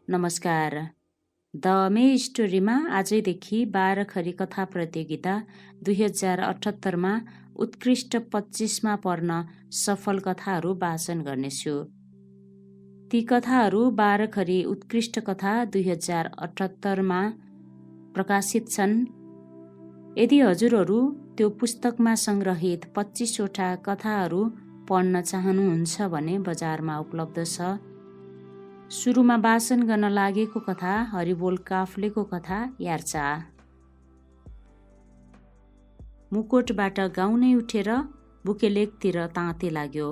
नमस्कार। द मे स्टोरीमा आजैदेखि 12 खरी कथा प्रतियोगिता 2078मा उत्कृष्ट 25मा पर्न सफल कथाहरू वाचन गर्नेछु। ती कथाहरू 12 खरी उत्कृष्ट कथा 2078मा प्रकाशित छन्। यदि हजुरहरू त्यो पुस्तकमा संग्रहित 25वटा कथाहरू पढ्न चाहनुहुन्छ भने बजारमा उपलब्ध छ। सुरुमा वाचन गर्न लागेको कथा हरिबोल काफ्लेको कथा यार्चा। मुकोटबाट गाउँ नै उठेर बुकेलेकतिर ताते लाग्यो।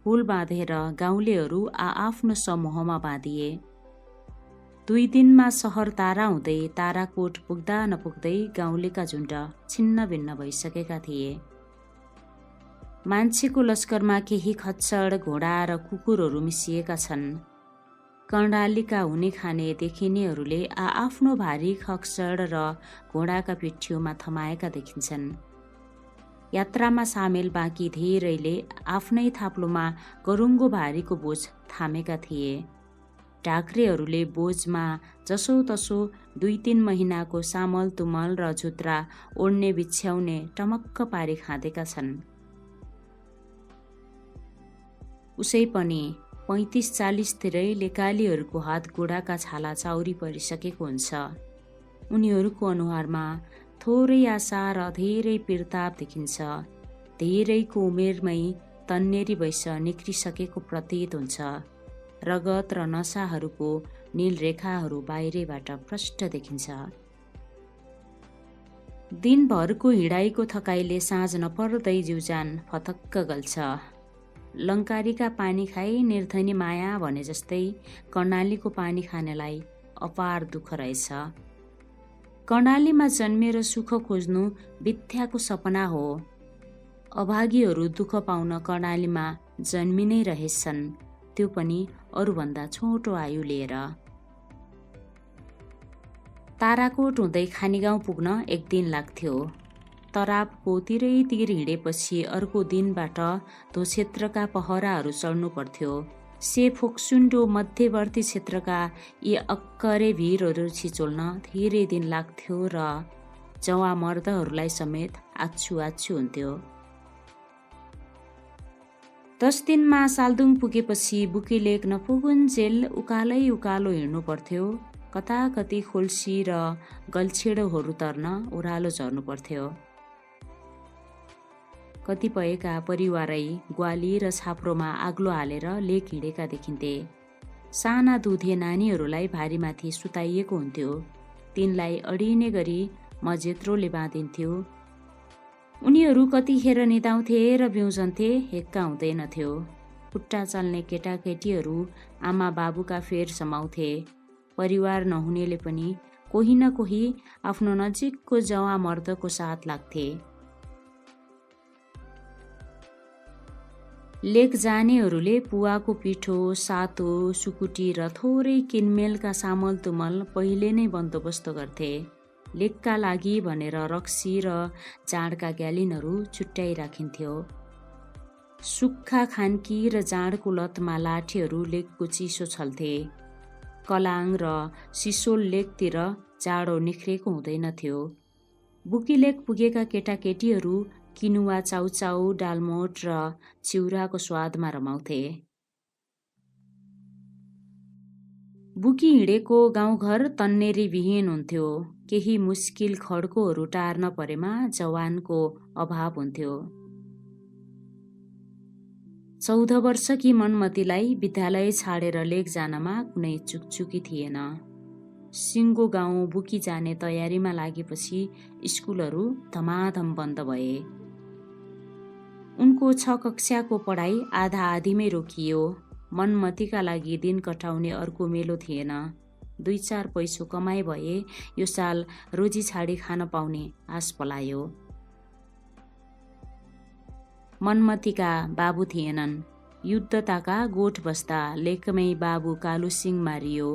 हुल बाँधेर गाउँलेहरू आआफ्नो समूहमा बाँधिए। 2 दिनमा सहर तारा हुँदै ताराकोट पुग्दा नपुग्दै गाउँलेका झुण्ड छिन्न भिन्न भइसकेका थिए। मान्छेको लस्करमा केही खच्चड, घोडा र कुकुरहरू मिसिएका छन्। कर्णालीका हुने खाने देखिनेहरूले आआफ्नो भारी खच्चड र घोडाका पिठ्यौमा थमाएका देखिन्छन्। यात्रामा सामेल बाँकी धेरैले आफ्नै थाप्लोमा गरुङ्गो भारीको बोझ थामेका थिए। ढाक्रेहरूले बोझमा जसोतसो 2-3 महिनाको सामल तुमल र झुत्रा ओड्ने बिछ्याउने टमक्क पारी खाँदेका छन्। उसै पनि 35-40 तिरै लेकालीहरूको हात गोडाका छाला चाउरी परिसकेको हुन्छ। उनीहरूको अनुहारमा थोरै आशा र धेरै पिरताप देखिन्छ। धेरैको उमेरमै तन्नेरी वैश निक्रिसकेको प्रतीत हुन्छ। रगत र नसाहरूको नील रेखाहरू बाहिरैबाट प्रष्ट देखिन्छ। दिनभरको हिँडाइको थकाइले साँझ नपर्दै जिउजान फतक्क गल्छ। लङ्कारीका पानी खाई निर्धनी माया भने जस्तै कर्णालीको पानी खानेलाई अपार दुःख रहेछ। कर्णालीमा जन्मेर सुख खोज्नु बित्थ्याको सपना हो। अभागीहरू दुःख पाउन कर्णालीमा जन्मिनै रहेछन्, त्यो पनि अरूभन्दा छोटो आयु लिएर। ताराकोट हुँदै खानीगाउँ पुग्न 1 दिन लाग्थ्यो। तरापको तिरैतिर हिँडेपछि अर्को दिनबाट त्यो क्षेत्रका पहराहरू चढ्नु पर्थ्यो। से फोक्सुन्डो मध्यवर्ती क्षेत्रका यी अक्करे भिरहरू छिचोल्न धेरै दिन लाग्थ्यो र जवा मर्दहरूलाई समेत आछु हुन्थ्यो। 10 दिनमा सालदुङ पुगेपछि बुकेलेक नपुगुन्जेल उकालै उकालो हिँड्नु पर्थ्यो। कताकति खोल्सी र गल्छेडोहरू तर्न ओह्रालो झर्नु पर्थ्यो। कतिपयका परिवारै ग्वाली र छाप्रोमा आग्लो हालेर लेक हिँडेका देखिन्थे। साना दुधे नानीहरूलाई भारीमाथि सुताइएको हुन्थ्यो। तिनलाई अडिने गरी मजेत्रोले बाँधिन्थ्यो। उनीहरू कतिखेर निदाउँथे र बिउजन्थे हेक्का हुँदैनथ्यो। खुट्टा चल्ने केटाकेटीहरू आमा बाबुका फेर समाउँथे। परिवार नहुनेले पनि कोही न कोही आफ्नो नजिकको जवा मर्दको साथ लाग्थे। लेक जानेहरूले पुवाको पिठो, सातो, सुकुटी र थोरै किनमेलका सामल तुमल पहिले नै बन्दोबस्त गर्थे। लेकका लागि भनेर रक्सी र जाँडका ग्यालिनहरू छुट्याइ राखिन्थ्यो। सुक्खा खान्की र जाँडको लतमा लाठीहरू लेकको चिसो छल्थे। कलाङ र सिसोल लेकतिर जाडो निख्रेको हुँदैनथ्यो। बुकीलेक पुगेका केटाकेटीहरू किनुवा, चाउचाउ, डालमोट र चिउराको स्वादमा रमाउँथे। बुकी हिँडेको गाउँघर तन्नेरी विहीन हुन्थ्यो। केही मुस्किल खड्कोहरू टार्न परेमा जवानको अभाव हुन्थ्यो। 14 वर्षकी मनमतीलाई विद्यालय छाडेर लेक जानमा कुनै चुकचुकी थिएन। सिङ्गो गाउँ बुकी जाने तयारीमा लागेपछि स्कुलहरू धमाधम बन्द भए। उनको 6 कक्षाको पढाइ आधा आधीमै रोकियो। मनमतीका लागि दिन कटाउने अर्को मेलो थिएन। 2-4 पैसो कमाइ भए यो साल रोजी छाडी खान पाउने आश पलायो। मनमतीका बाबु थिएनन्। युद्धताका गोठ बस्दा लेकमै बाबु कालु सिंह मारियो।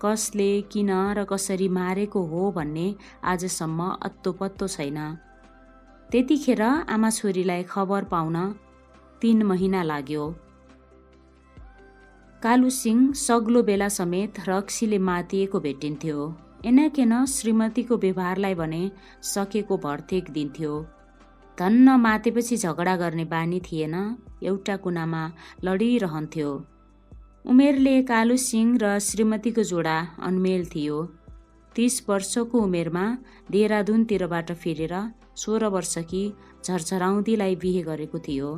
कसले, किन र कसरी मारेको हो भन्ने आजसम्म अत्तो पत्तो छैन। त्यतिखेर आमा छोरीलाई खबर पाउन 3 महिना लाग्यो। कालु सिंह सग्लो बेला समेत रक्सीले मातिएको भेटिन्थ्यो। एनाकेन श्रीमतीको व्यवहारलाई भने सकेको भर्तेक दिन्थ्यो। धन्न मातेपछि झगडा गर्ने बानी थिएन, एउटा कुनामा लडिरहन्थ्यो। उमेरले कालु सिंह र श्रीमतीको जोडा अनमेल थियो। 30 वर्षको उमेरमा देहरादुनतिरबाट फिरेर 16 वर्षकी झरझराउँदीलाई बिहे गरेको थियो।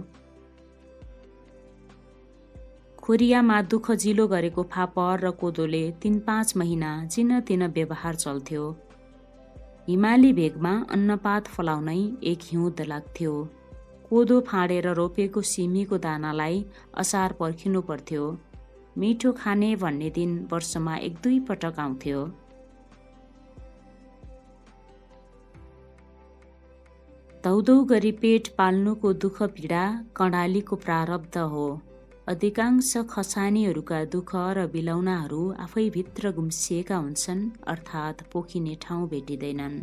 खोरियामा दुःख जिलो गरेको फापर र कोदोले 3-5 महिना जिनतिन व्यवहार चल्थ्यो। हिमाली भेगमा अन्नपात फलाउनै एक हिउँद लाग्थ्यो। कोदो फाँडेर रोपेको सिमीको दानालाई असार पर्खिनु पर्थ्यो। मिठो खाने भन्ने दिन वर्षमा 1-2 पटक आउँथ्यो। धौधौ गरी पेट पाल्नुको दुःख पीडा कर्णालीको प्रारब्ध हो। अधिकांश खसानीहरूका दुःख र बिलौनाहरू आफैभित्र गुम्सिएका हुन्छन्, अर्थात् पोखिने ठाउँ भेटिँदैनन्।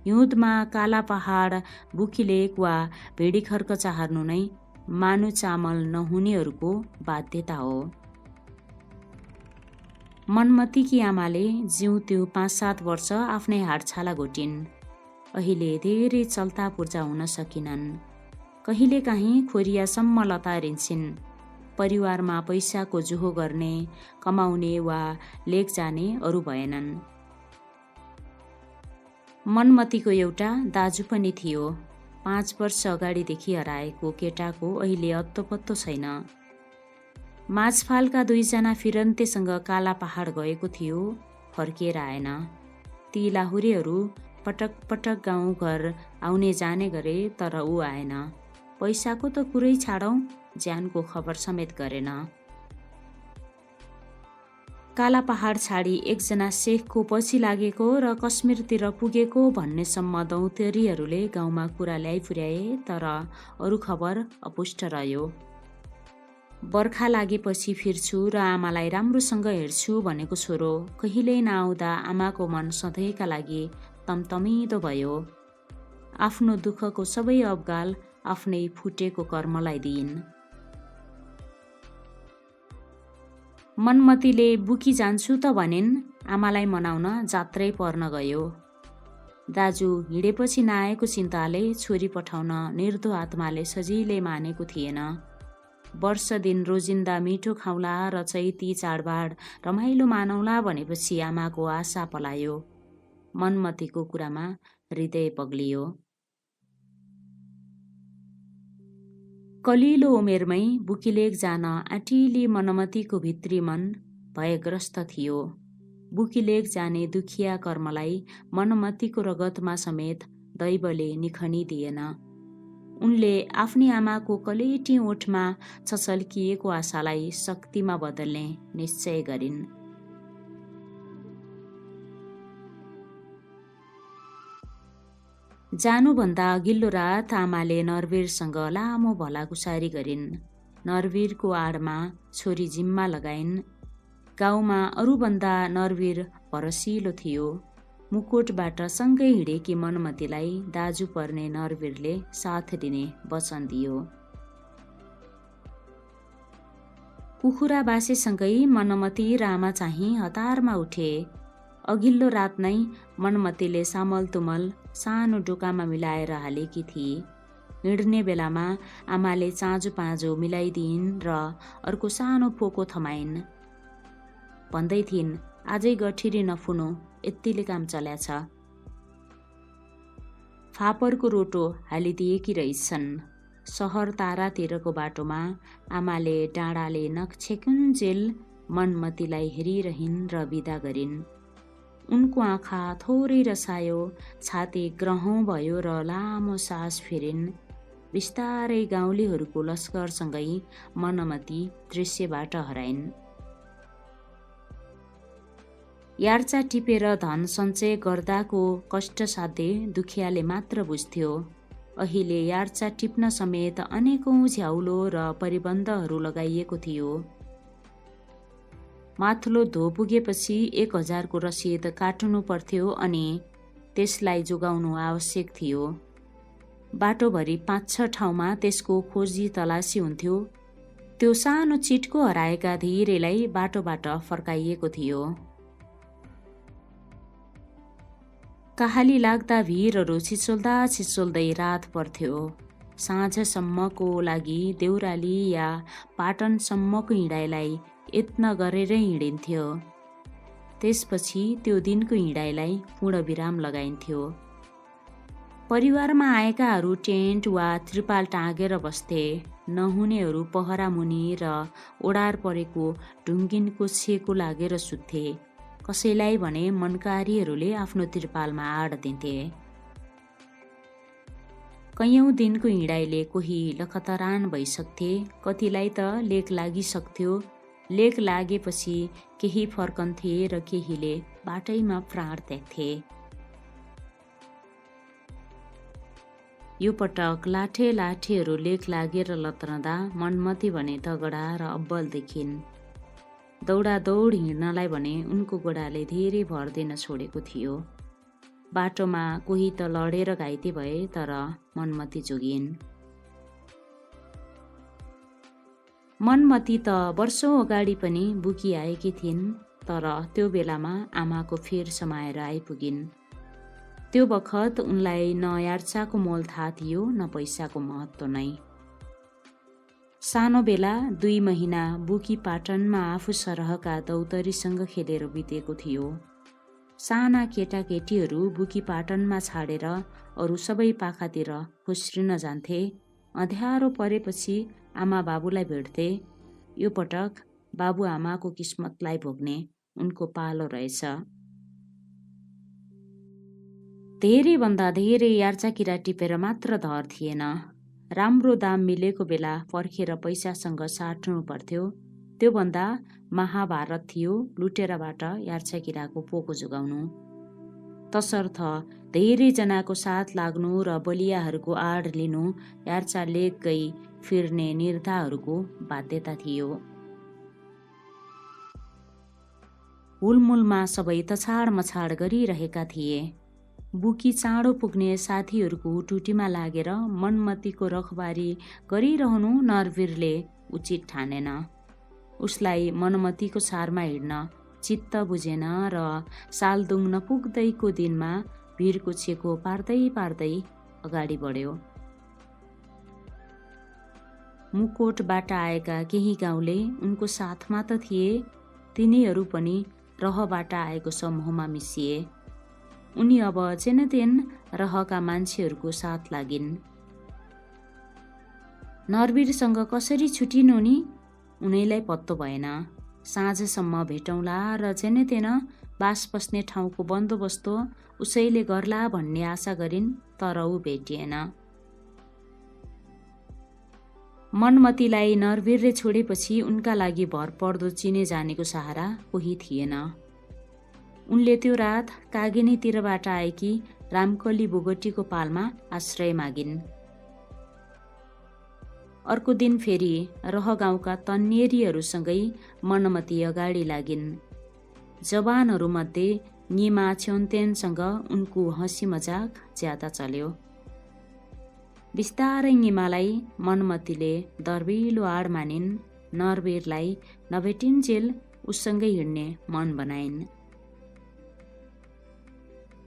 हिउँदमा काला पहाड, बुखीलेक वा भेडीखर्क चाहर्नु नै मानु चामल नहुनेहरूको बाध्यता हो। मनमतीकी आमाले जिउँत्यो 5-7 वर्ष आफ्नै हाडछाला घोटिन्। अहिले धेरै चल्ता पूर्जा हुन सकिनन्। कहिलेकाहीँ खोरियासम्म लतारिन्छन्। परिवारमा पैसाको जोहो गर्ने, कमाउने वा लेक जाने अरू भएनन्। मनमतीको एउटा दाजु पनि थियो। 5 वर्ष अगाडिदेखि हराएको केटाको अहिले अत्तोपत्तो छैन। माझफालका 2 जना फिरन्तेसँग काला पहाड गएको थियो, फर्किएर आएन। ती लाहुरेहरू पटक पटक गाउँ घर आउने जाने गरे, तर ऊ आएन। पैसाको त कुरै छाडौँ, ज्यानको खबर समेत गरेन। काला पहाड छाडी एकजना शेखको पछि लागेको र कश्मीरतिर पुगेको भन्नेसम्म दौतेरीहरूले गाउँमा कुरा ल्याइपुर्याए, तर अरू खबर अपुष्ट रह्यो। बर्खा लागेपछि फिर्छु र आमालाई राम्रोसँग हेर्छु भनेको छोरो कहिल्यै नआउँदा आमाको मन सधैँका लागि तमतमिदो भयो। आफ्नो दुःखको सबै अब्गाल आफ्नै फुटेको कर्मलाई दिइन्। मनमतीले बुकी जान्छु त भनिन्, आमालाई मनाउन जात्रै पर्न गयो। दाजु हिँडेपछि नआएको चिन्ताले छोरी पठाउन निर्दो आत्माले सजिलै मानेको थिएन। वर्ष दिन रोजिन्दा मिठो खाउला र चैती चाडबाड रमाइलो मानौला भनेपछि आमाको आशा पलायो। मनमतीको कुरामा हृदय पग्लियो। कलिलो उमेरमै बुकीलेक जान आँटिली मनमतीको भित्री मन भयग्रस्त थियो। बुकीलेक जाने दुखिया कर्मलाई मनमतीको रगतमा समेत दैवले निखनी दिएन। उनले आफ्नी आमाको कलेटी ओठमा छचल्किएको आशालाई शक्तिमा बदल्ने निश्चय गरिन्। जानुभन्दा अघिल्लो रात आमाले नरवीरसँग लामो भलाकुसारी गरिन्। नरवीरको आडमा छोरी जिम्मा लगाइन्। गाउँमा अरूभन्दा नरवीर भरसिलो थियो। मुकोटबाट सँगै हिँडेकी मनमतीलाई दाजु पर्ने नरवीरले साथ दिने वचन दियो। कुखुरा बासेसँगै मनमती र आमा चाहिँ हतारमा उठे। अघिल्लो रात नै मनमतीले सामल तुमल सानो डोकामा मिलाएर हालेकी थिए। हिँड्ने बेलामा आमाले चाँजो पाँजो मिलाइदिइन् र अर्को सानो पोको थमाइन्। भन्दै थिइन्, आजै गठिरी नफुनो, यत्तिले काम चल्याछ। फापरको रोटो हालिदिएकी रहेछन्। सहर तारातिरको बाटोमा आमाले डाँडाले नक्छेकुन्जेल मनमतीलाई हेरिरहिन् र बिदा गरिन्। उनको आँखा थोरै रसायो, छाती ग्रहौँ भयो र लामो सास फेरिन्। बिस्तारै गाउँलेहरूको लस्करसँगै मनमती दृश्यबाट हराइन्। यार्चा टिपेर धन सञ्चय गर्दाको कष्टसाध्य दुखियाले मात्र बुझ्थ्यो। अहिले यार्चा टिप्न समेत अनेकौं झ्याउलो र परिबन्धहरू लगाइएको थियो। माथिल्लो धो पुगेपछि 1000 को रसिद काट्नु पर्थ्यो अनि त्यसलाई जोगाउनु आवश्यक थियो। बाटोभरि 5-6 ठाउँमा त्यसको खोजी तलासी हुन्थ्यो। त्यो सानो चिटको हराएका धेरैलाई बाटोबाट फर्काइएको थियो। कहाली लाग्दा भिरहरू छिचोल्दा छिचोल्दै रात पर्थ्यो। साँझसम्मको लागि देउराली या पाटनसम्मको हिँडाइलाई यत्न गरेरै हिँडिन्थ्यो। त्यसपछि त्यो दिनको हिँडाइलाई पूर्ण विराम लगाइन्थ्यो। परिवारमा आएकाहरू टेन्ट वा त्रिपाल टाँगेर बस्थे। नहुनेहरू पहरा मुनि र ओडार परेको ढुङ्गिनको छेको लागेर सुत्थे। कसैलाई भने मनकारीहरूले आफ्नो त्रिपालमा आड दिन्थे। कैयौँ दिनको हिँडाइले कोही लखतरान भइसक्थे, कतिलाई त लेक लागिसक्थ्यो। लेक लागेपछि केही फर्कन्थे र केहीले बाटैमा प्राण त्याग्थे। यो पटक लाठेहरू लेक लागेर लत्रँदा मनमती भने तगडा र अब्बल देखिन्। दौडादौड हिँड्नलाई भने उनको गोडाले धेरै भर दिन छोडेको थियो। बाटोमा कोही त लडेर घाइते भए, तर मनमती जोगिन्। मनमती त वर्षौँ अगाडि पनि बुकी आएकी थिइन्, तर त्यो बेलामा आमाको फेर समाएर आइपुगिन्। त्यो बखत उनलाई न यार्चाको मोल थाहा थियो, न पैसाको महत्त्व नै। सानो बेला 2 महिना बुकी पाटनमा आफू सरहका दौतरीसँग खेलेर बितेको थियो। साना केटाकेटीहरू बुकी पाटनमा छाडेर अरू सबै पाखातिर फुस्रिन जान्थे। अँध्यारो परेपछि आमा बाबुलाई भेट्थे। यो पटक बाबुआमाको किस्मतलाई भोग्ने उनको पालो रहेछ। धेरैभन्दा धेरै यार्चा किरा टिपेर मात्र धर थिएन। राम्रो दाम मिलेको बेला पर्खेर पैसासँग साट्नु पर्थ्यो। त्योभन्दा महाभारत थियो लुटेराबाट यार्चा किराको पोको जोगाउनु। तसर्थ धेरैजनाको साथ लाग्नु र बलियाहरूको आड लिनु यार्चा लेक गई फिर्ने निर्धाहरूको बाध्यता थियो। हुलमुलमा सबै तछाड मछाड गरिरहेका थिए। बुकी चाँडो पुग्ने साथीहरूको टुटीमा लागेर मनमतीको रखबारी गरिरहनु नरवीरले उचित ठानेन। उसलाई मनमतीको सारमा हिँड्न चित्त बुझेन र सालदुङ नपुग्दैको दिनमा भिरको छेको पार्दै पार्दै अगाडि बढ्यो। मुकोटबाट आएका केही गाउँले उनको साथमा त थिए, तिनीहरू पनि रहबाट आएको समूहमा मिसिए। उनी अब जेनतेन रहका मान्छेहरूको साथ लागिन्। नरवीरसँग कसरी छुटिनु नि उनीलाई पत्तो भएन। साँझसम्म भेटौँला र जेनेतेन बास बस्ने ठाउँको बन्दोबस्त उसैले गर्ला भन्ने आशा गरिन्, तर ऊ भेटिएन। मनमतीलाई नरवीरले छोडेपछि उनका लागि भरपर्दो चिने जानेको सहारा कोही थिएन। उनले त्यो रात कागिनीतिरबाट आएकी रामकली बोगटीको पालमा आश्रय मागिन्। अर्को दिन फेरि रह गाउँका तन्नेरीहरूसँगै मनमती अगाडि लागिन्। जवानहरूमध्ये निमा छ्योन्तेनसँग उनको हँसी मजाक ज्यादा चल्यो। बिस्तारै निमालाई मनमतीले दर्बिलो आड मानिन्। नरवीरलाई नभेटिन्जेल उसँगै हिँड्ने मन बनाइन्।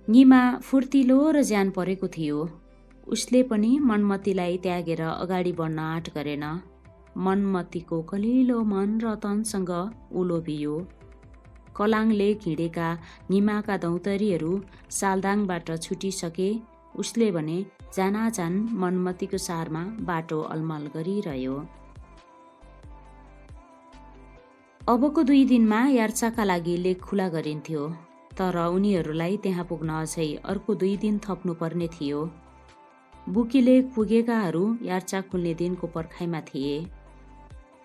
निमा फुर्तिलो र ज्यान परेको थियो। उसले पनि मनमतीलाई त्यागेर अगाडि बढ्न आँट गरेन। मनमतीको कलिलो मन र तनसँग उलोभियो। कलाङले हिँडेका निमाका दौतरीहरू सालदाङबाट छुटिसके। उसले भने जानाजान मनमतीको सारमा बाटो अलमल गरिरह्यो। अबको 2 दिनमा यार्चाका लागि लेक खुला गरिन्थ्यो, तर उनीहरूलाई त्यहाँ पुग्न अझै अर्को 2 दिन थप्नुपर्ने थियो। बुकी लेक पुगेकाहरू यार्चा खुल्ने दिनको पर्खाइमा थिए।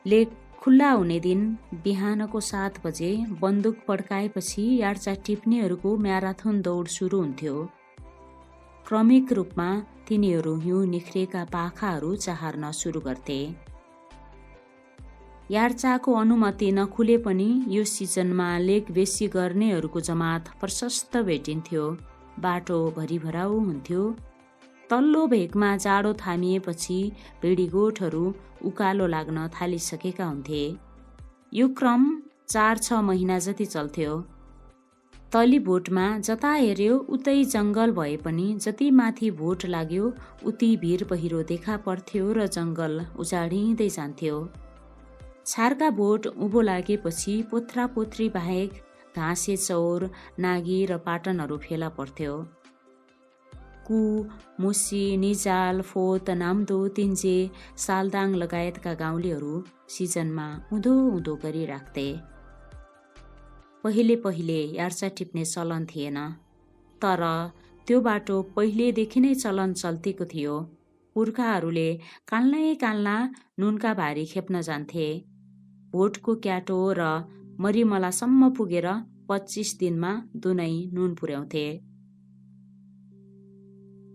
लेक खुल्ला हुने दिन बिहानको 7 बजे बन्दुक पड्काएपछि यार्चा टिप्नेहरूको म्याराथन दौड सुरु हुन्थ्यो। क्रमिक रूपमा तिनीहरू हिउँ निख्रेका पाखाहरू चहार्न सुरु गर्थे। यार्चाको अनुमति नखुले पनि यो सिजनमा लेक बेसी गर्नेहरूको जमात प्रशस्त भेटिन्थ्यो। बाटो भरिभराउ हुन्थ्यो। तल्लो भेगमा जाडो थामिएपछि भिडीगोठहरू उकालो लाग्न थालिसकेका हुन्थे। यो क्रम 4-6 महिना जति चल्थ्यो। तली भोटमा जता हेऱ्यो उतै जङ्गल भए पनि जति माथि भोट लाग्यो उति भिर पहिरो देखा पर्थ्यो र जङ्गल उजाडिँदै जान्थ्यो। छारका भोट उँभो लागेपछि पोथ्रा पोथ्री बाहेक घाँसे चौर, नागी र पाटनहरू फेला पर्थ्यो। कु, मुसी, निजाल, फोत, नाम्दो, तिन्जे, सालदाङ लगायतका गाउँलेहरू सिजनमा उँधो उँधो गरिराख्थे। पहिले पहिले यार्चा टिप्ने चलन थिएन, तर त्यो बाटो पहिलेदेखि नै चलन चल्तीको थियो। पुर्खाहरूले काल्नै नुनका भारी खेप्न जान्थे। भोटको क्याटो र मरिमलासम्म पुगेर 25 दिनमा दुनै नुन पुर्याउँथे।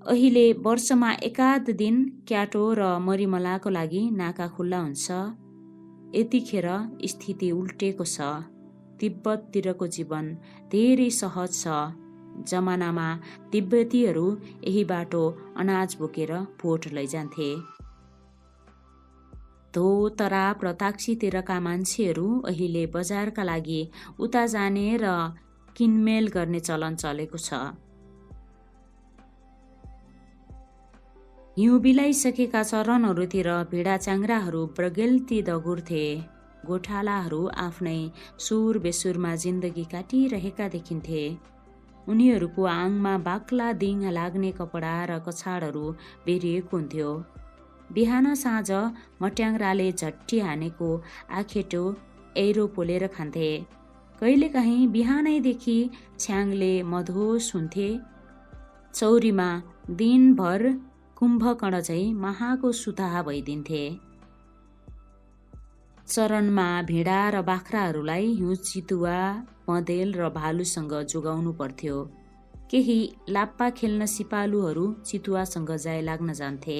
अहिले वर्षमा एकाध दिन क्याटो र मरिमलाको लागि नाका खुल्ला हुन्छ। यतिखेर स्थिति उल्टेको छ। तिब्बततिरको जीवन धेरै सहज छ। जमानामा तिब्बतीहरू यही बाटो अनाज बोकेर भोट लैजान्थे। धो, तराप र ताक्सीतिरका मान्छेहरू अहिले बजारका लागि उता जाने र किनमेल गर्ने चलन चलेको छ। हिउँ बिलाइसकेका चरनहरूतिर भिडा च्याङ्राहरू ब्रगेल्ती दगुर्थे। गोठालाहरू आफ्नै सुर बेसुरमा जिन्दगी काटिरहेका देखिन्थे। उनीहरूको आङमा बाक्ला दिङ लाग्ने कपडा र कछाडहरू बेरिएको हुन्थ्यो। बिहान साँझ मट्याङ्राले झट्टी हानेको आखेटो एरो पोलेर खान्थे। कहिलेकाहीँ बिहानैदेखि छ्याङले मधोस हुन्थे। चौरीमा दिनभर कुम्भकर्ण झै महाको सुताहा भइदिन्थे। चरनमा भिडा र बाख्राहरूलाई हिउँ चितुवा, बँदेल र भालुसँग जोगाउनु पर्थ्यो। केही लाप्पा खेल्न सिपालुहरू चितुवासँग जाय लाग्न जान्थे।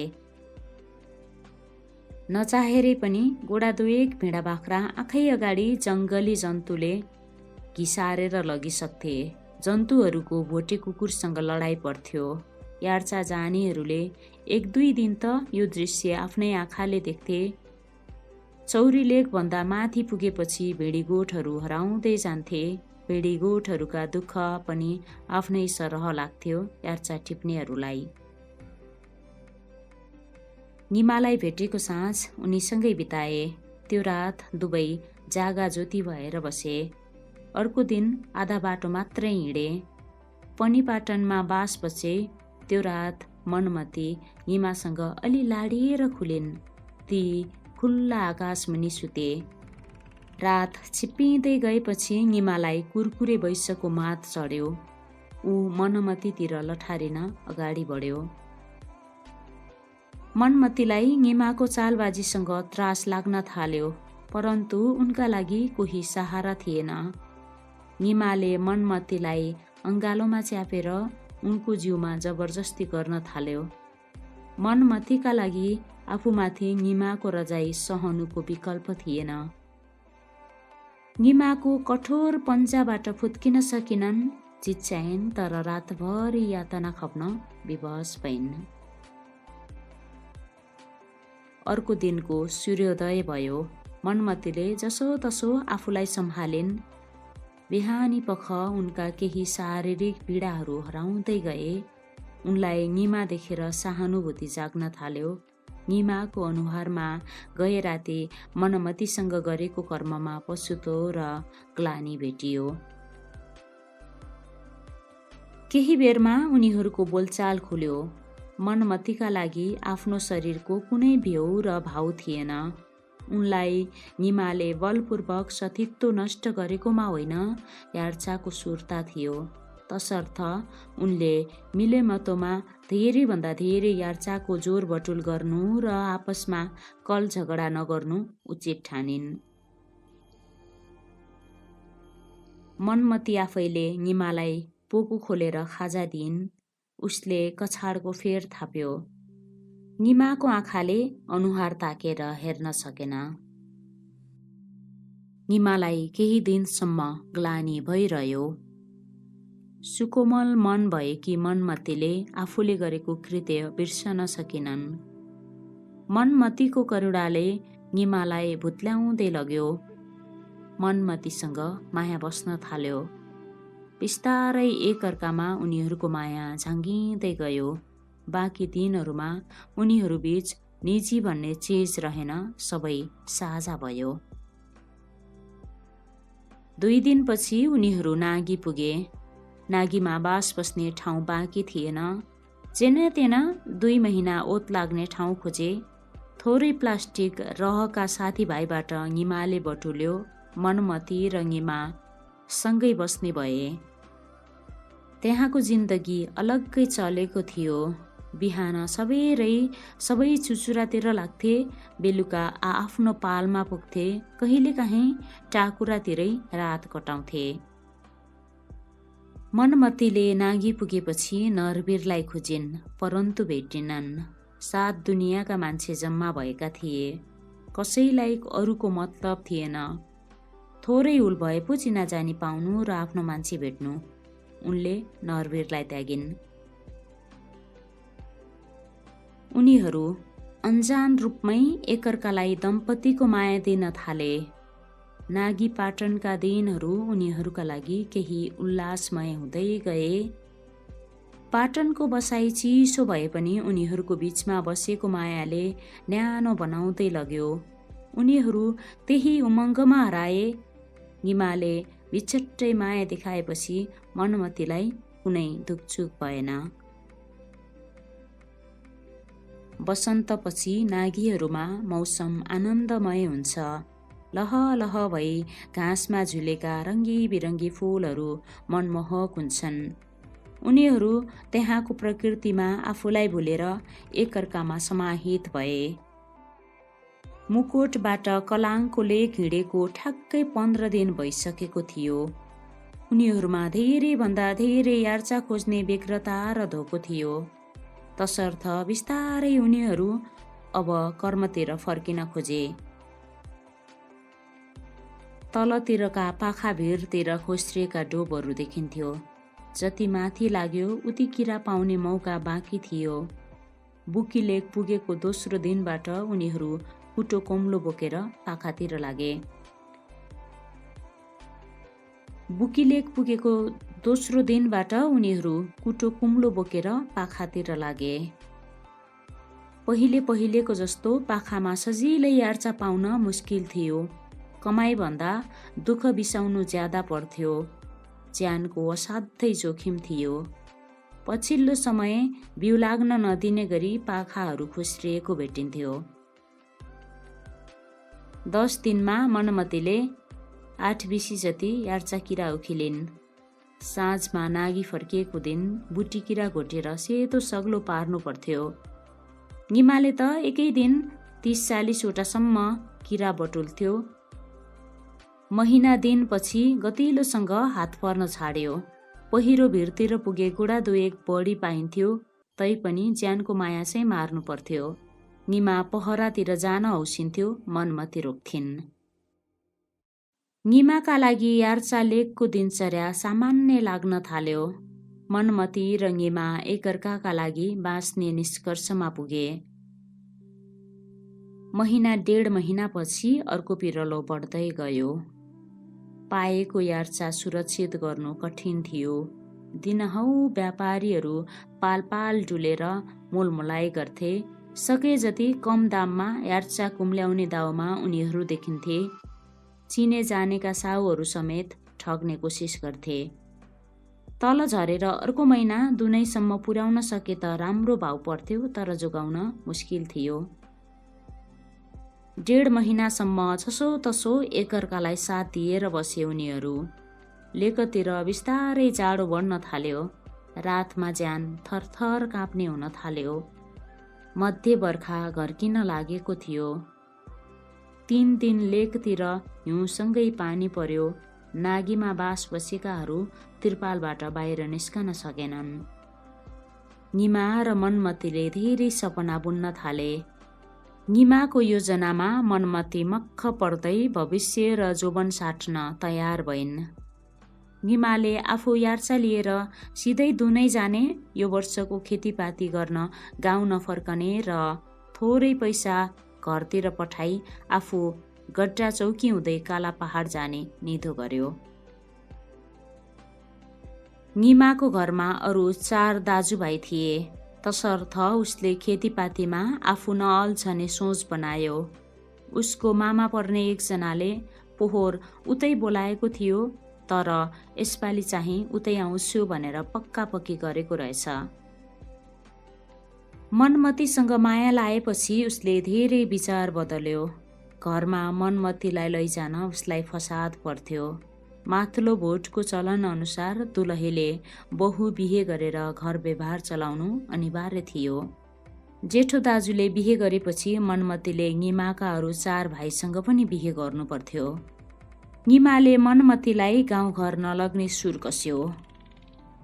नचाहेरै पनि गोडादुएक भिडा बाख्रा आँखै अगाडि जङ्गली जन्तुले घिसारेर लगिसक्थे। जन्तुहरूको भोटे कुकुरसँग लडाईँ पर्थ्यो। यार्चा जानेहरूले 1-2 दिन त यो दृश्य आफ्नै आँखाले देख्थे। चौरी लेकभन्दा माथि पुगेपछि भेडीगोठहरू हराउँदै जान्थे। भेडीगोठहरूका दुःख पनि आफ्नै सरह लाग्थ्यो यार्चा टिप्नेहरूलाई। निमालाई भेटेको साँझ उनीसँगै बिताए। त्यो रात दुवै जागा ज्योति भएर बसे। अर्को दिन आधा बाटो मात्रै हिँडे। पनिपाटनमा बास बचे। त्यो रात मनमती निमासँग अलि लाडिएर खुलिन्। ती खुल्ला आकाशमुनि सुते। रात छिप्पिँदै गएपछि निमालाई कुरकुरे वैश्यको मात चढ्यो। ऊ मनमतीतिर लठारिन अगाडि बढ्यो। मनमतीलाई निमाको चालबाजीसँग त्रास लाग्न थाल्यो, परन्तु उनका लागि कोही सहारा थिएन। निमाले मनमतीलाई अङ्गालोमा च्यापेर उनको जिउमा जबरजस्ती गर्न थाल्यो। मनमतीका लागि आफूमाथि निमाको रजाई सहनुको विकल्प थिएन। निमाको कठोर पन्जाबाट फुत्किन सकिनन्। चिच्याइन्, तर रातभरि यातना खप्न विवश भइन्। अर्को दिनको सूर्योदय भयो। मनमतीले जसोतसो आफूलाई सम्हालिन्। बिहानी पख उनका केही शारीरिक पीडाहरू हराउँदै गए। उनलाई निमा देखेर सहानुभूति जाग्न थाल्यो। निमाको अनुहारमा गए राति मनमतीसँग गरेको कर्ममा पछुतो र ग्लानि भेटियो। केही बेरमा उनीहरूको बोलचाल खुल्यो। मनमतीका लागि आफ्नो शरीरको कुनै भ्यौ र भाउ थिएन। उनलाई निमाले बलपूर्वक सतीत्व नष्ट गरेकोमा होइन, यार्चाको सुर्ता थियो। तसर्थ उनले मिलेमतोमा धेरैभन्दा धेरै यार्चाको जोर बटुल गर्नु र आपसमा कल झगडा नगर्नु उचित ठानिन्। मनमती आफैले निमालाई पोको खोलेर खाजा दिइन्। उसले कछाडको फेर थाप्यो। निमाको आँखाले अनुहार ताकेर हेर्न सकेन। निमालाई केही दिनसम्म ग्लानि भइरह्यो। सुकोमल मन भएकी मनमतीले आफूले गरेको कृत्य बिर्सन सकिनन्। मनमतीको करुणाले निमालाई भुत्ल्याउँदै लग्यो। मनमतीसँग माया बस्न थाल्यो। बिस्तारै एकअर्कामा उनीहरूको माया झाँगिँदै गयो। बाँकी दिनहरूमा उनीहरूबीच निजी भन्ने चिज रहेन, सबै साझा भयो। 2 दिनपछि उनीहरू नागी पुगे। नागीमा बास बस्ने ठाउँ बाँकी थिएन। जेन तेन 2 महिना ओत लाग्ने ठाउँ खोजे। थोरै प्लास्टिक रहका साथीभाइबाट निमाले बटुल्यो। मनमती र निमा सँगै बस्ने भए। त्यहाँको जिन्दगी अलग्गै चलेको थियो। बिहान सबै चुचुरातिर लाग्थे, बेलुका आफ्नो पालमा पुग्थे, कहिलेकाहीँ टाकुरातिरै रात कटाउँथे। मनमतीले नागी पुगेपछि नरवीरलाई खोजिन्, परन्तु भेटिनन्। 7 दुनियाँका मान्छे जम्मा भएका थिए। कसैलाई अरूको मतलब थिएन। थोरै उल भए पो चिनाजानी पाउनु र आफ्नो मान्छे भेट्नु। उनले नरवीरलाई त्यागिन्। उनीहरू अन्जान रूपमै एकअर्कालाई दम्पतिको माया दिन थाले। नागी पाटनका दिनहरू उनीहरूका लागि केही उल्लासमय हुँदै गए। पाटनको बसाई चिसो भए पनि उनीहरूको बीचमा बसेको मायाले न्यानो बनाउँदै लग्यो। उनीहरू त्यही उमङ्गमा हराए। निमाले बिछट्टै माया देखाएपछि मनमतीलाई कुनै दुखचुक भएन। वसन्तपछि नागीहरूमा मौसम आनन्दमय हुन्छ। लह लह भई घाँसमा झुलेका रङ्गी बिरङ्गी फूलहरू मनमोहक हुन्छन्। उनीहरू त्यहाँको प्रकृतिमा आफूलाई भुलेर एकअर्कामा समाहित भए। मुकोटबाट कलाङको लेख हिँडेको ठ्याक्कै 15 दिन भइसकेको थियो। उनीहरूमा धेरैभन्दा धेरै यार्चा खोज्ने व्यग्रता र धोको थियो। तसर्थ बिस्तारै उनीहरू अब कर्मतिर फर्किन खोजे। तलतिरका पाखा भिरतिर खोस्रिएका डोबहरू देखिन्थ्यो। जति माथि लाग्यो उति किरा पाउने मौका बाँकी थियो। बुकी लेक पुगेको दोस्रो दिनबाट उनीहरू कुटो कोम्लो बोकेर पाखातिर लागे। बुकी लेक पुगेको दोस्रो दिनबाट उनीहरू कुटो कुम्लो बोकेर पाखातिर लागे। पहिलेको जस्तो पाखामा सजिलै यार्चा पाउन मुस्किल थियो। कमाइभन्दा दुःख बिसाउनु ज्यादा पर्थ्यो। ज्यानको असाध्यै जोखिम थियो। पछिल्लो समय बिउ लाग्न नदिने गरी पाखाहरू खुस्रिएको भेटिन्थ्यो। 10 दिनमा मनमतीले 8 बिसी जति यार्चा किरा उखिलिन्। साँझमा नागी फर्किएको दिन बुटी किरा घोटेर सेतो सग्लो पार्नु पर्थ्यो। निमाले त एकै दिन 30-40 वटासम्म किरा बटुल्थ्यो। महिना दिनपछि गतिलोसँग हात पर्न छाड्यो। पहिरो भिरतिर पुगे गुडा दुएक बढी पाइन्थ्यो, तैपनि ज्यानको माया चाहिँ मार्नु पर्थ्यो। निमा पहरातिर जान हौसिन्थ्यो, मनमती रोक्थिन्। निमाका लागि यार्चा लेकको दिनचर्या सामान्य लाग्न थाल्यो। मनमती र निमा एकअर्काका लागि बाँच्ने निष्कर्षमा पुगे। महिना 1.5 महिनापछि अर्को पिरलो बढ्दै गयो। पाएको यार्चा सुरक्षित गर्नु कठिन थियो। दिनहौ व्यापारीहरू पालपाल डुलेर मोलमोलाई गर्थे। सके जति कम दाममा यार्चा कुम्ल्याउने दाउमा उनीहरू देखिन्थे। चिने जानेका साहुहरू समेत ठग्ने कोसिस गर्थे। तल झरेर अर्को महिना दुनैसम्म पुर्याउन सके त राम्रो भाउ पर्थ्यो, तर जोगाउन मुस्किल थियो। 1.5 महिनासम्म जसोतसो एकअर्कालाई साथ दिएर बसे उनीहरू। लेकतिर बिस्तारै जाडो बढ्न थाल्यो। रातमा ज्यान थरथर काँप्ने हुन थाल्यो। मध्य बर्खा घर्किन लागेको थियो। 3 दिन लेकतिर हिउँसँगै पानी पर्यो। नागीमा बास बसेकाहरू तिरपालबाट बाहिर निस्कन सकेनन्। निमा र मनमतीले धेरै सपना बुन्न थाले। निमाको योजनामा मनमती मक्ख पर्दै भविष्य र जोबन साट्न तयार भइन्। निमाले आफू यार्चा लिएर सिधै दुनै जाने, यो वर्षको खेतीपाती गर्न गाउँ नफर्कने र थोरै पैसा घरतिर पठाई आफू गड्डा चौकी हुँदै काला पहाड जाने निधो गर्यो। निमाको घरमा अरू 4 दाजुभाइ थिए, तसर्थ उसले खेतीपातीमा आफू नअल्झने सोच बनायो। उसको मामा पर्ने एकजनाले पोहोर उतै बोलाएको थियो, तर यसपालि चाहिँ उतै आउँछु भनेर पक्का पक्की गरेको रहेछ। मनमतीसँग माया लाएपछि उसले धेरै विचार बदल्यो। घरमा मनमतीलाई लैजान उसलाई फसाद पर्थ्यो। माथिल्लो भोटको चलन अनुसार दुलहीले बहु बिहे गरेर घर व्यवहार चलाउनु अनिवार्य थियो। जेठो दाजुले बिहे गरेपछि मनमतीले निमाका अरू 4 भाइसँग पनि बिहे गर्नु पर्थ्यो। निमाले मनमतीलाई गाउँघर नलग्ने सुर कस्यो।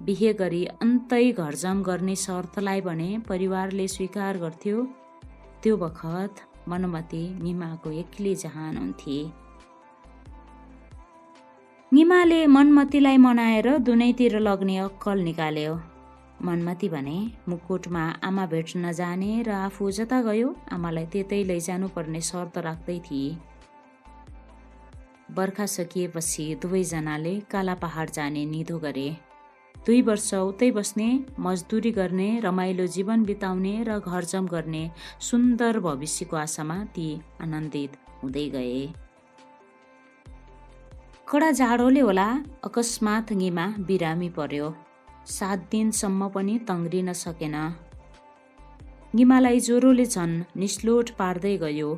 बिहे गरी अन्तै घरजम गर्ने शर्तलाई भने परिवारले स्वीकार गर्थ्यो। त्यो बखत मनमती निमाको एक्लै जहान हुन्थे। निमाले मनमतीलाई मनाएर दुनैतिर लग्ने अक्कल निकाल्यो। मनमती भने मुकुटमा आमा भेट्न जाने र आफू जता गयो आमालाई त्यतै लैजानु पर्ने शर्त राख्दै थिए। बर्खा सकिएपछि दुवैजनाले काला पहाड जाने निधो गरे। 2 वर्ष उतै बस्ने, मजदुरी गर्ने, रमाइलो जीवन बिताउने र घरजम गर्ने सुन्दर भविष्यको आशामा ती आनन्दित हुँदै गए। कडा जाडोले होला अकस्मात निमा बिरामी पर्यो। 7 दिनसम्म पनि तङ्ग्रिन सकेन। निमालाई ज्वरोले झन् निस्लोट पार्दै गयो।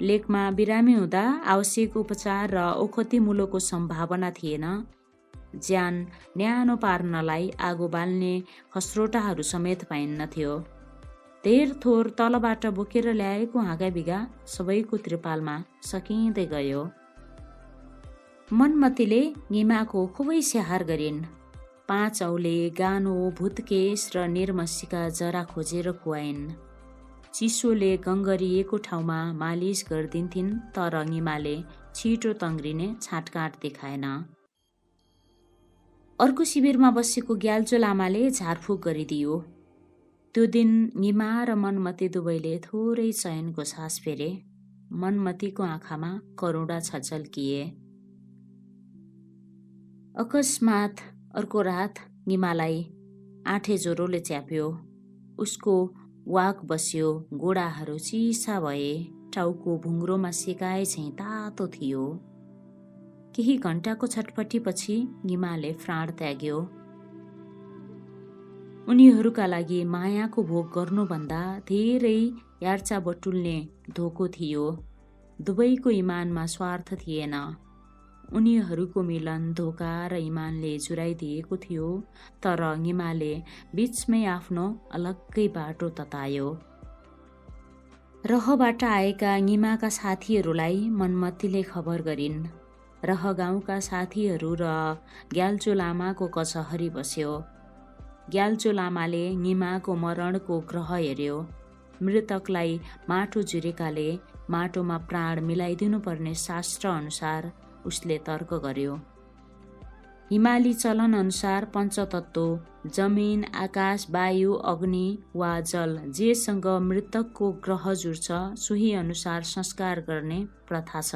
लेकमा बिरामी हुँदा आवश्यक उपचार र ओखती मुलोको सम्भावना थिएन। ज्यान न्यानो पार्नलाई आगो बाल्ने खस्रोटाहरू समेत पाइन्नथ्यो। धेर थोर तलबाट बोकेर ल्याएको हाँगाबिगा सबैको त्रिपालमा सकिँदै गयो। मनमतीले निमाको खुबै स्याहार गरिन्। 5 औले गानो, भुतकेश र निर्मसीका जरा खोजेर खुवाइन्। चिसोले गङ्गरिएको ठाउँमा मालिस गरिदिन्थिन्, तर निमाले छिटो तङ्ग्रिने छाँटकाँट देखाएन। अर्को शिविरमा बसेको ग्याल्चो लामाले झारफुक गरिदियो। त्यो दिन निमा र मनमती दुवैले थोरै चयनको सास फेरे। मनमतीको आँखामा करुणा छझल्किए। अकस्मात अर्को रात निमालाई आँठे ज्वरोले च्याप्यो। उसको वाक बस्यो, गोडाहरू चिसा भए, टाउको भुङ्ग्रोमा सेकाए झैँ तातो थियो। केही घण्टाको छटपटीपछि निमाले प्राण त्याग्यो। उनीहरूका लागि मायाको भोग गर्नुभन्दा धेरै यार्चा बटुल्ने धोको थियो। दुवैको इमानमा स्वार्थ थिएन। उनीहरूको मिलन धोका र इमानले जुराइदिएको थियो, तर निमाले बीचमै आफ्नो अलग्गै बाटो ततायो। रहबाट आएका निमाका साथीहरूलाई मनमतीले खबर गरिन्। रह गाउँका साथीहरू र ग्याल्चो लामाको कचहरी बस्यो। ग्याल्चो लामाले निमाको मरणको ग्रह हेर्यो। मृतकलाई माटो जुरेकाले माटोमा प्राण मिलाइदिनु पर्ने शास्त्र अनुसार उसले तर्क गर्यो। हिमाली चलन अनुसार पञ्चतत्त्व जमिन, आकाश, वायु, अग्नि वा जल जेसँग मृतकको ग्रह जुर्छ सोही अनुसार संस्कार गर्ने प्रथा छ।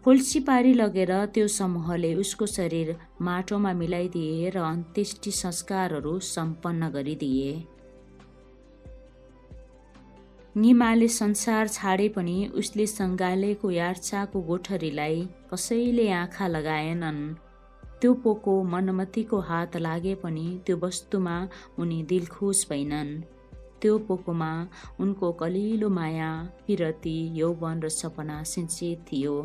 खोल्सी पारी लगेर त्यो समूहले उसको शरीर माटोमा मिलाइदिए र अन्त्येष्टि संस्कारहरू सम्पन्न गरिदिए। निमाले संसार छाडे पनि उसले सँगालेको यार्चाको गोठरीलाई कसैले आँखा लगाएनन्। त्यो पोको मनमतीको हात लागे पनि त्यो वस्तुमा उनी दिलखुस भइनन्। त्यो पोकोमा उनको कलिलो माया, पिरती, यौवन र सपना सिन्चित थियो।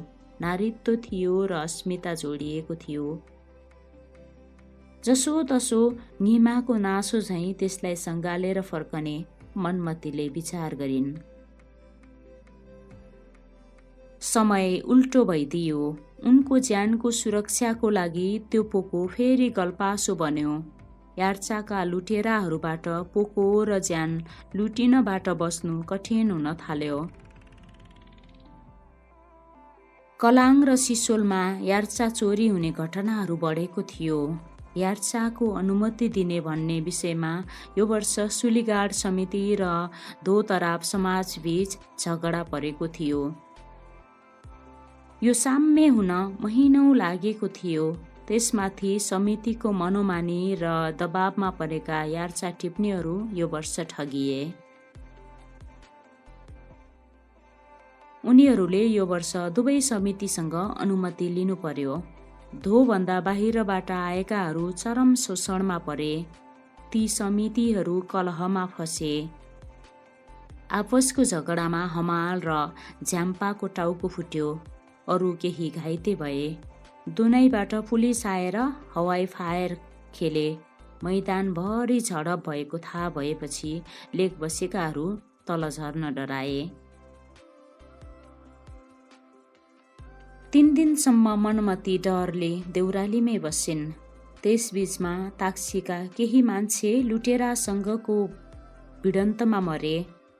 नारीत्व थियो र अस्मिता जोडिएको थियो। जसोतसो निमाको नासो झैँ त्यसलाई सँगालेर फर्कने मनमतीले विचार गरिन्। समय उल्टो भइदियो। उनको ज्यानको सुरक्षाको लागि त्यो पोको फेरि गल्पासो बन्यो। यार्चाका लुटेराहरूबाट पोको र ज्यान लुटिनबाट बस्नु कठिन हुन थाल्यो। कलाङ र सिसोलमा यार्चा चोरी हुने घटनाहरू बढेको थियो। यार्चाको अनुमति दिने भन्ने विषयमा यो वर्ष सुलीगाड समिति र दोतराप समाजबीच झगडा परेको थियो। यो साम्य हुन महिनौँ लागेको थियो। त्यसमाथि समितिको मनोमानी र दबावमा परेका यार्चा टिप्नेहरू यो वर्ष ठगिए। उनीहरूले यो वर्ष दुवै समितिसँग अनुमति लिनु पर्यो। धोभन्दा बाहिरबाट आएकाहरू चरम शोषणमा परे। ती समितिहरू कलहमा फसे। आपसको झगडामा हमाल र झ्याम्पाको टाउको फुट्यो। अरू केही घाइते भए। दुनैबाट पुलिस आएर हवाई फायर खेले। मैदानभरि झडप भएको थाहा भएपछि लेक बसेकाहरू तल झर्न डराए। 3 दिनसम्म मनमती डरले देउरालीमै बसिन्। त्यसबीचमा ताक्सीका केही मान्छे लुटेरासँगको भिडन्तमा मरे।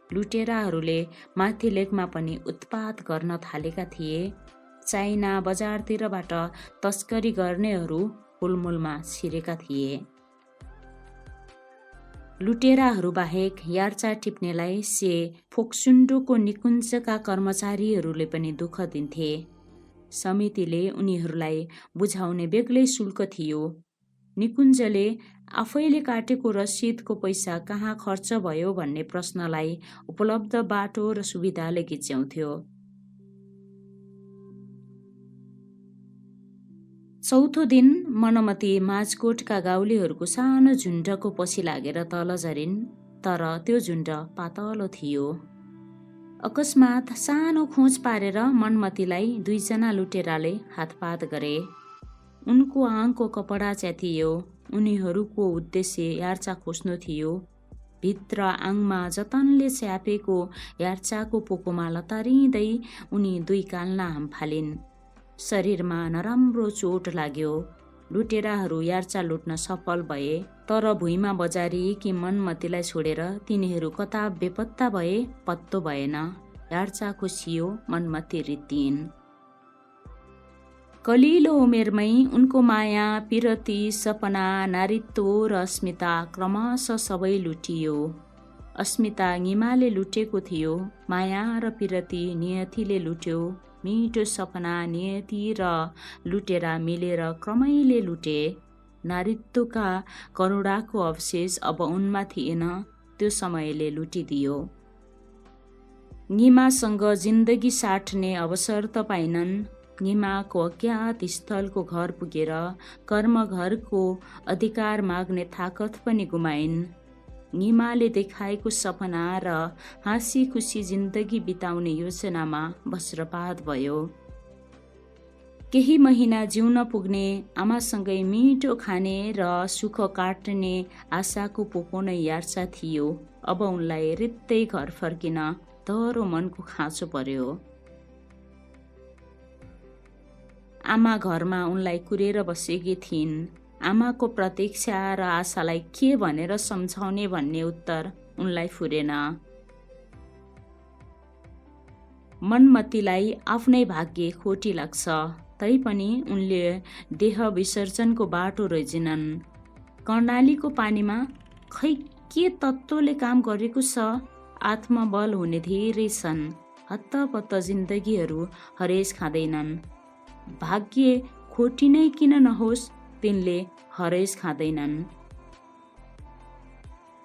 लुटेराहरूले माथि लेकमा पनि उत्पात गर्न थालेका थिए। चाइना बजारतिरबाट तस्करी गर्नेहरू हुलमुलमा छिरेका थिए। लुटेराहरू बाहेक यार्चा टिप्नेलाई से फोक्सुन्डोको निकुञ्जका कर्मचारीहरूले पनि दुःख दिन्थे। समितिले उनीहरूलाई बुझाउने बेग्लै शुल्क थियो। निकुञ्जले आफैले काटेको रसिदको पैसा कहाँ खर्च भयो भन्ने प्रश्नलाई उपलब्ध बाटो र सुविधाले गिच्याउँथ्यो। चौथो दिन मनमती माझकोटका गाउँलेहरूको सानो झुन्डको पछि लागेर तल झरिन्। तर त्यो झुन्ड पातलो थियो। अकस्मात सानो खोज पारेर मनमतीलाई 2 जना लुटेराले हातपात गरे। उनको आङको कपडा च्यातियो। उनीहरूको उद्देश्य यार्चा खोज्नु थियो। भित्र आङमा जतनले च्यापेको यार्चाको पोकोमा लतारिँदै उनी 2 काल्ना हामफालिन्। शरीरमा नराम्रो चोट लाग्यो। लुटेराहरू यार्चा लुट्न सफल भए। तर भुइँमा बजारिएकी मनमतीलाई छोडेर तिनीहरू कता बेपत्ता भए पत्तो भएन। यार्चा खोसियो। मनमती रित्तिइन्। कलिलो उमेरमै उनको माया, पिरती, सपना, नारीत्व र अस्मिता क्रमशः सबै लुटियो। अस्मिता निमाले लुटेको थियो। माया र पिरती नियतिले लुट्यो। मिठो सपना नियति र लुटेरा मिलेर क्रमैले लुटे। नारीत्वका करुणाको अवशेष अब उनमा थिएन। त्यो समयले लुटिदियो। निमासँग जिन्दगी साट्ने अवसर त पाइनन्। निमाको अज्ञात स्थलको घर पुगेर कर्मघरको अधिकार माग्ने ताकत पनि गुमाइन्। निमाले देखाएको सपना र हाँसी खुसी जिन्दगी बिताउने योजनामा वज्रपात भयो। केही महिना जिउन पुग्ने, आमासँगै मिठो खाने र सुख काट्ने आशाको पोको नै यार्चा थियो। अब उनलाई रित्तै घर फर्किन दह्रो मनको खाँचो पर्यो। आमा घरमा उनलाई कुरेर बसेकी थिइन्। आमाको प्रतीक्षा र आशालाई के भनेर सम्झाउने भन्ने उत्तर उनलाई फुरेन। मनमतीलाई आफ्नै भाग्य खोटी लाग्छ। तैपनि उनले देह विसर्जनको बाटो रोजिनन्। कर्णालीको पानीमा खै के तत्त्वले काम गरेको छ। आत्मबल हुने धेरै छन्। हत्तपत्त जिन्दगीहरू हरेस खाँदैनन्। भाग्य खोटी नै किन नहोस्, तिनले हरेस खाँदैनन्।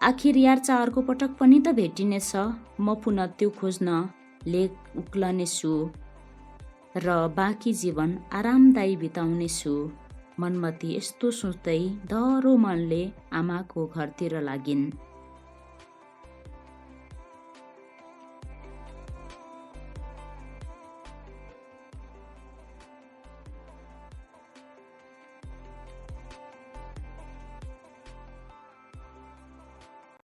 आखिर यार्चा अर्को पटक पनि त भेटिनेछ। म पुनः त्यो खोज्न लेक उक्लनेछु र बाँकी जीवन आरामदायी बिताउनेछु। मनमती यस्तो सोच्दै दह्रो मनले आमाको घरतिर लागिन्।